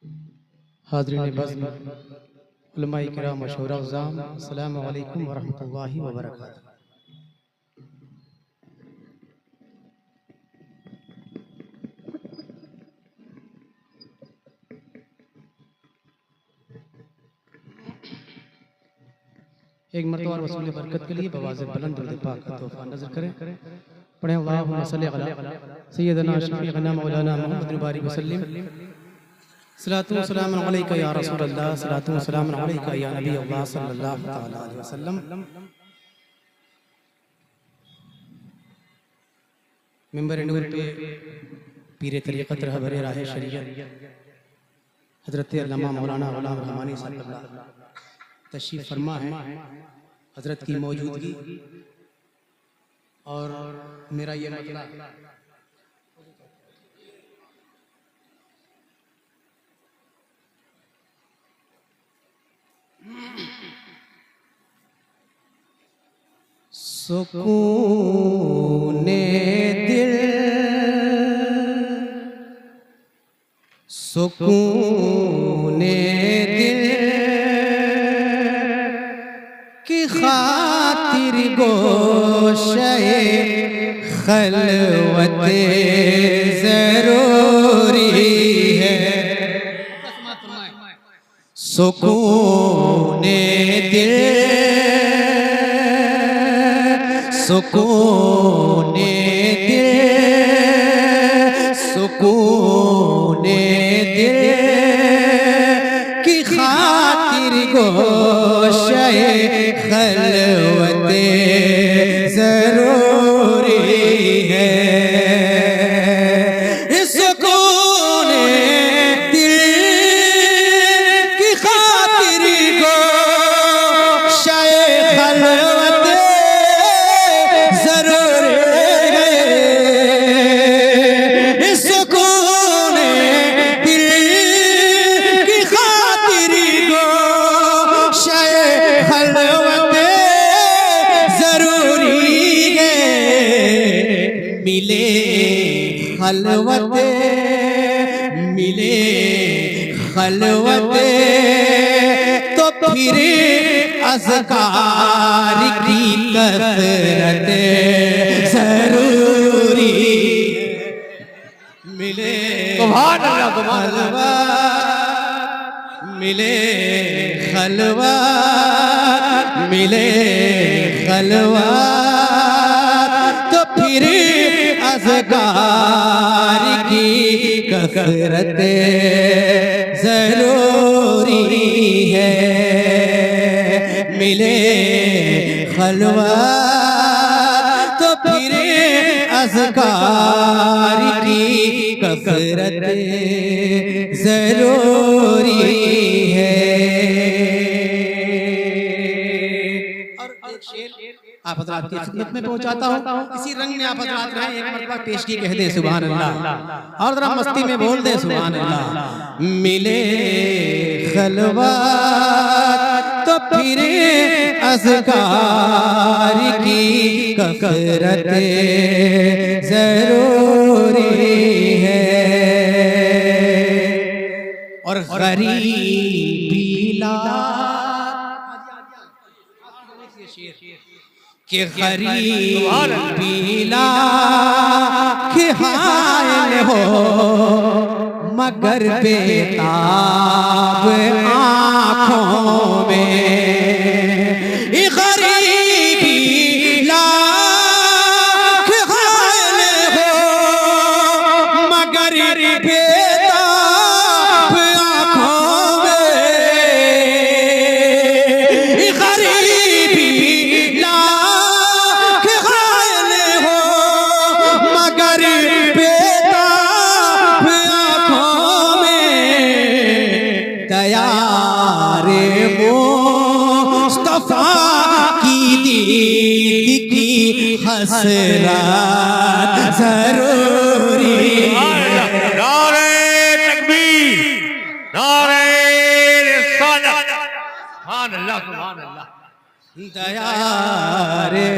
हाज़रीन बज़्म, उलमाए किराम व शुहरा-उज़्ज़ाम, अस्सलामु अलैकुम व रहमतुल्लाहि व बरकातुहू। एक मरतबा रसूल बरकत के लिए बवाज़ बुलंद दुरूद पाक का तोहफ़ा नज़र करें। पढ़ें अल्लाहुम्मा सल्लि अला सय्यिदना शफ़ीअना मौलाना मुहम्मद बारिक वसल्लम। सलातु व सलाम अलैका या रसूल अल्लाह, सलातु व सलाम अलैका या नबी अल्लाह सल्लल्लाहु तआला अलैहि वसल्लम। मिंबर नूर पे पीर तरीक़त रहबर राह शरीयत हज़रत अल्लामा मौलाना ग़ुलाम रहमानी साहब तशरीफ़ फरमा है। हज़रत की मौजूदगी और मेरा ये मतला सुकूने दिल, सुकूने दिल की खातिर गोशे खलवते ज़रूरी है। सुकूने दिल, सुकूने दिल, सुकूने दिल की खातिर गोशे खलवते ज़रूरी है। सुकूने दिल की खातिर गोशे खलवते खलवते मिले खलवते तो फिर अज़कार की कसरत ज़रूरी मिले खलवा मिले खलवा मिले खलवा तो फिर अज़कार की कसरत ज़रूरी है। मिले खलवा तो फिर अज़कार की कसरत ज़रूरी है। और एक शेर आप हज़रात की खिदमत में पहुंचाता हूँ। इसी रंग में आप हज़रात रहें, एक मरतबा पेशगी कह दे सुभान अल्लाह और जरा मस्ती में बोल दे सुभान अल्लाह। मिले खलवा तो फिर अज़कार की कसरत ज़रूरी है। और गरीबी के गरीबी के हाल हो मगर बेताब आँखों में। गरीबी के हाल हो मगर बेताब आँखों में। गरीबी मुस्तफा की दीद की हसरत ज़रूरी है। नारे तकबीर, नारे रिसालत, सुभान अल्लाह, सुभान अल्लाह। दया रे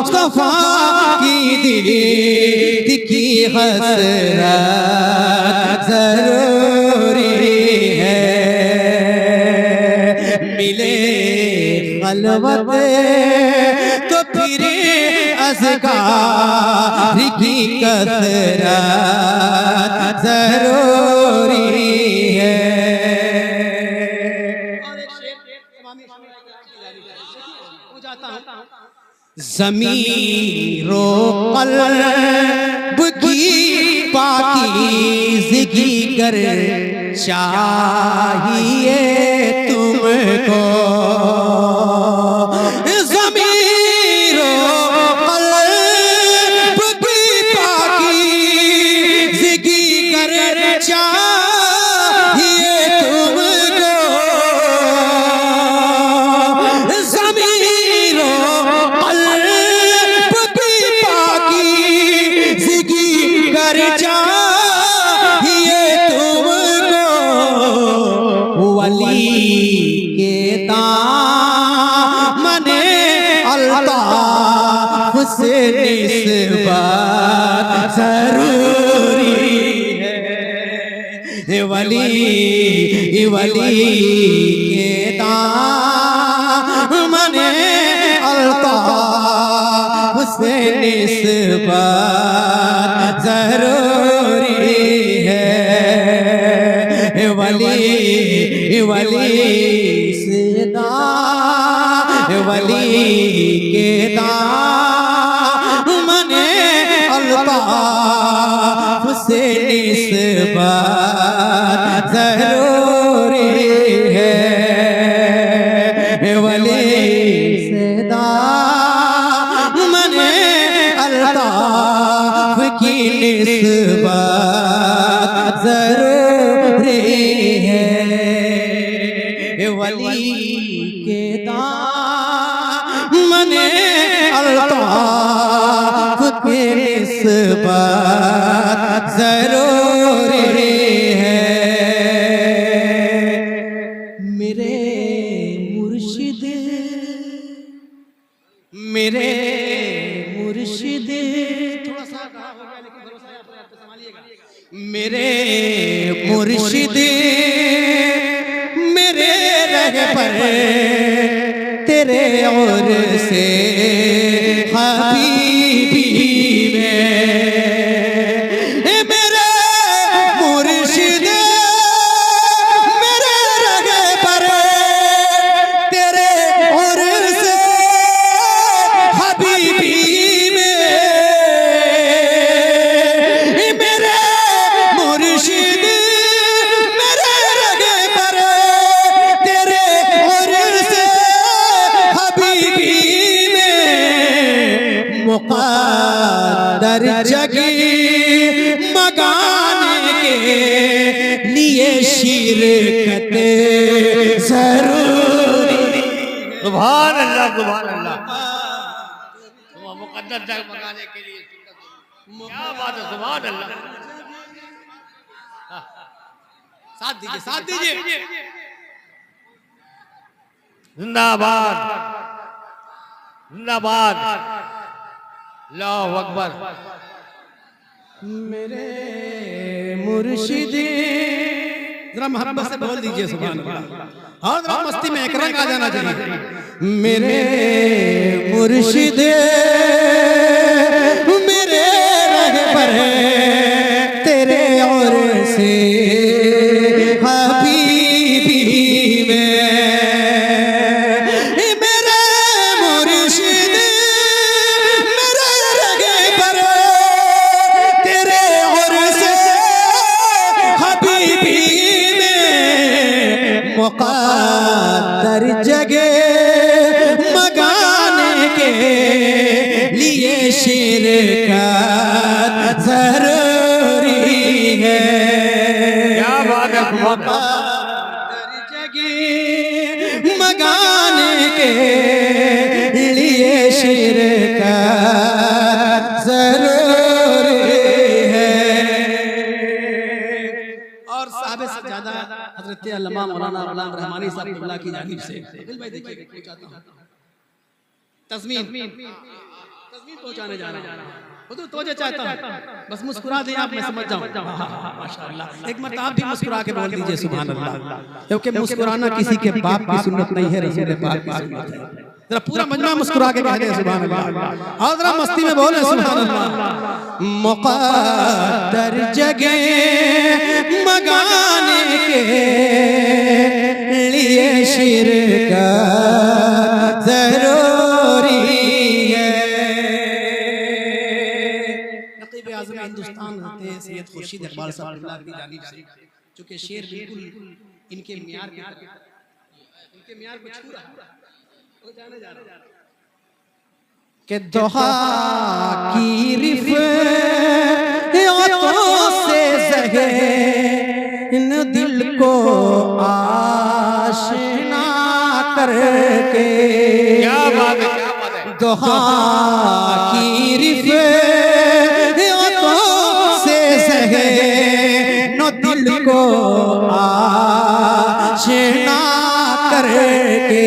मुस्तफा की दीद की हसरत जरूरी है। मिले खलवत तो फिर अज़कार की कसरत जरूरी है। ज़मीरो क़ल्ब की पाकीज़गी कर चाहिए तुमको। ज़मीरो क़ल्ब की पाकीज़गी कर चाहिए तुमको। ज़मीरो कर चाहिए तुमको। वली के दामने अल्ताफ से निस्बत जरूरी है। वली के दामने अल्ताफ से निस्बत जरूरी है। वली से वली के दामने अल्ताफ से निस्बत जरूरी है। वली से दामने अल्ताफ की निस्बत जरूरी है। वली के दामने अल्ताफ की निस्बत जरूरी है। मेरे मुर्शिद थोड़ा सा कहा हो गया लेकिन भरोसा है आप संभालिएगा। मेरे मुर्शिद मेरे रहबर तेरे और से हबीबी में। मेरे मुर्शिद मेरे रहबर तेरे और से हबीबी में। मेरे मुर्शिद मेरे रहबर तेरे और से हबीबी में। मुक़द्दर जगी मकाने के लिए शिरकत जरूरी। सुभान अल्लाह सुभान अल्लाह। मुक़द्दर जग मकाने के लिए क्या बात है। सुभान अल्लाह। साथ दीजिए जिंदाबाद जिंदाबाद। अल्लाहु अकबर। मेरे मुर्शिद जरा मोहब्बत से बोल दीजिए सुभान अल्लाह। और जरा मस्ती में एकरा आ जाना चाहिए। मेरे मुर्शिद मेरे रहबर तेरे और से हबीबी में। मेरे मुर्शिद मेरे रहबर तेरे और से हबीबी में। मुक़द्दर जगे मकाने के लिए शिरकत जरूरी है। क्या बात है। मुक़द्दर जगे मकाने के लिए शिरकत जरूरी है। और साहब से ज्यादा हजरत अल्लामा मौलाना गुलाम रहमानी साहब क़िबला की जानिब से दिल भाई देखिए चाहता हूं तज़मीन तस्वीर पहुंचाने जा रहा हूं। हुजूर तोजह चाहता हूं, बस मुस्कुरा दें आप, मैं समझ जाऊं। माशाअल्लाह, एक मर्तबा आप भी मुस्कुरा के बोल दीजिए सुभान अल्लाह, क्योंकि मुस्कुराना किसी के बाप की सुन्नत नहीं है, रसूल पाक की सुन्नत है। जरा पूरा मजमा मुस्कुरा के कह दे सुभान अल्लाह, और जरा मस्ती में बोले सुभान अल्लाह। मुक़द्दर जगह मगाने के लिए शिरकत जरूरी है। नक़ीब आज़म हिंदुस्तान होते हैं सैयद खुर्शीद इकबाल साहब की जानिब से, चूँकि शेर बिल्कुल इनके मियार को छू रहा है, जाने जा रहा के दोहा की रिफ़अतों से ज़हे इन दिल को आशना करके, क्या बात है, क्या बात है। दोहा की रिफ़अतों से ज़हे नो दिल को आशना करके,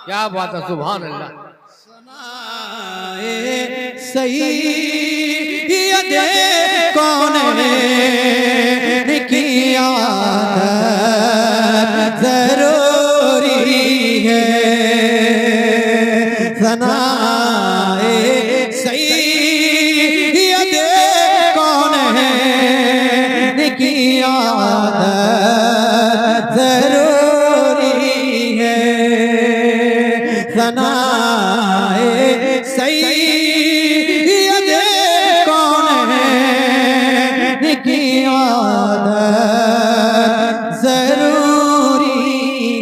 क्या बात है, सुभान अल्लाह। सैयद कौन की आदत जरूरी है, सनाए सैयद कौन की आदत जरूरी है, सनाए सैयद कौन की आदत जरूरी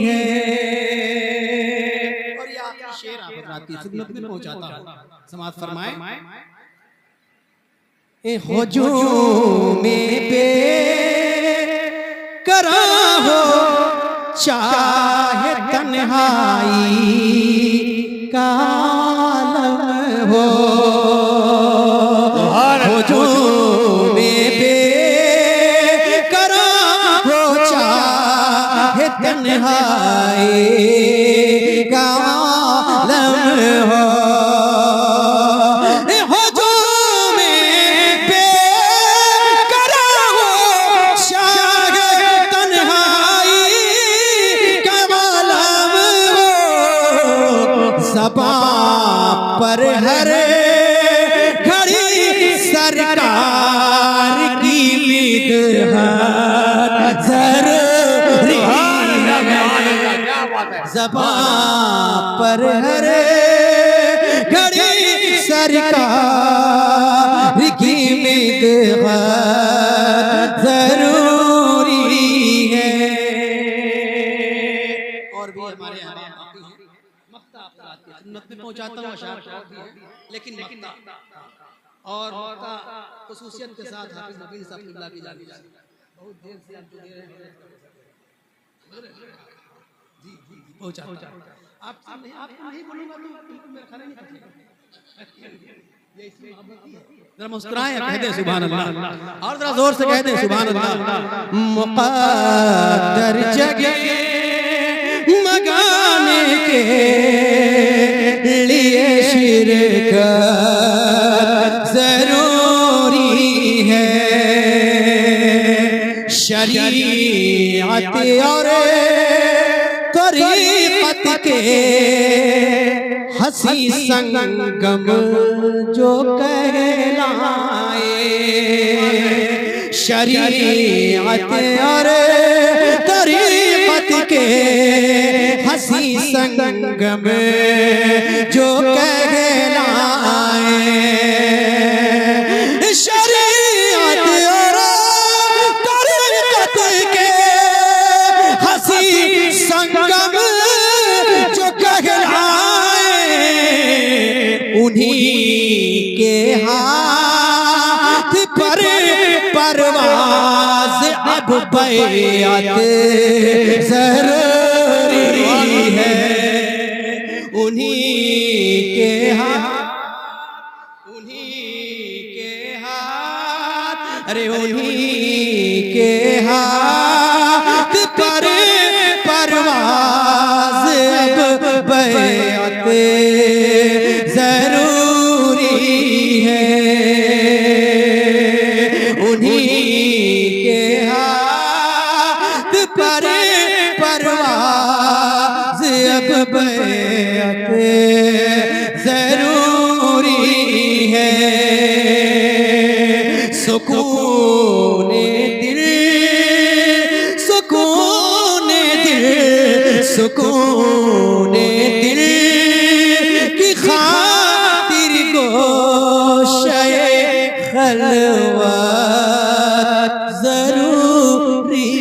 है। और ये आखिरी शेर आप राती खिदमत में पहुंचाता हूं, समाअत फरमाए। हुजूम पे करा हो चाहे तन्हाई का आलम हो, हुजूम पे करा हो चाहे तन्हाई का आलम हो, पर हर घड़ी सरकार की मिदहत जरूरी है, ज़बान पर हर घड़ी सरकार की मिदहत जरूरी है। और भी हमारे यहाँ सुन्नत में पहुंचाता हूँ अशार, लेकिन मक्ता और मक्ता खुसूसियत के साथ हाफिज नबील साहब किबला की जानिब से बहुत देर से आप जो दे रहे हैं जी पहुंचाता आप नहीं बोलूंगा तो बिल्कुल मेरा खाना नहीं खाएगा, ये इसमें मोहब्बत है। जरा मुस्कुराएं, कह दे सुभान अल्लाह, और जरा जोर से कह दे सुभान अल्लाह। मुक़द्दर जगह मगाने के लिए शिरकत जरूरी है, शरीअत और तरीक़त के हंसी संगम जो कहलाए, शरीअत और तरीक़त के हंसी संगम जो कहलाए, शरीअत परवाज़ अब बैअत ज़रूरी है। उन्हीं के हाथ, अरे उन्हीं के हाथ पर परवाज़ अब बैअत ज़रूरी है। उन्हीं के हाथ पर परवाज़ अब बैअत ज़रूरी है। सुकूने दिल, सुकूने दिल, सुकूने दिल की खातिर गोशे खलवत ज़रूरी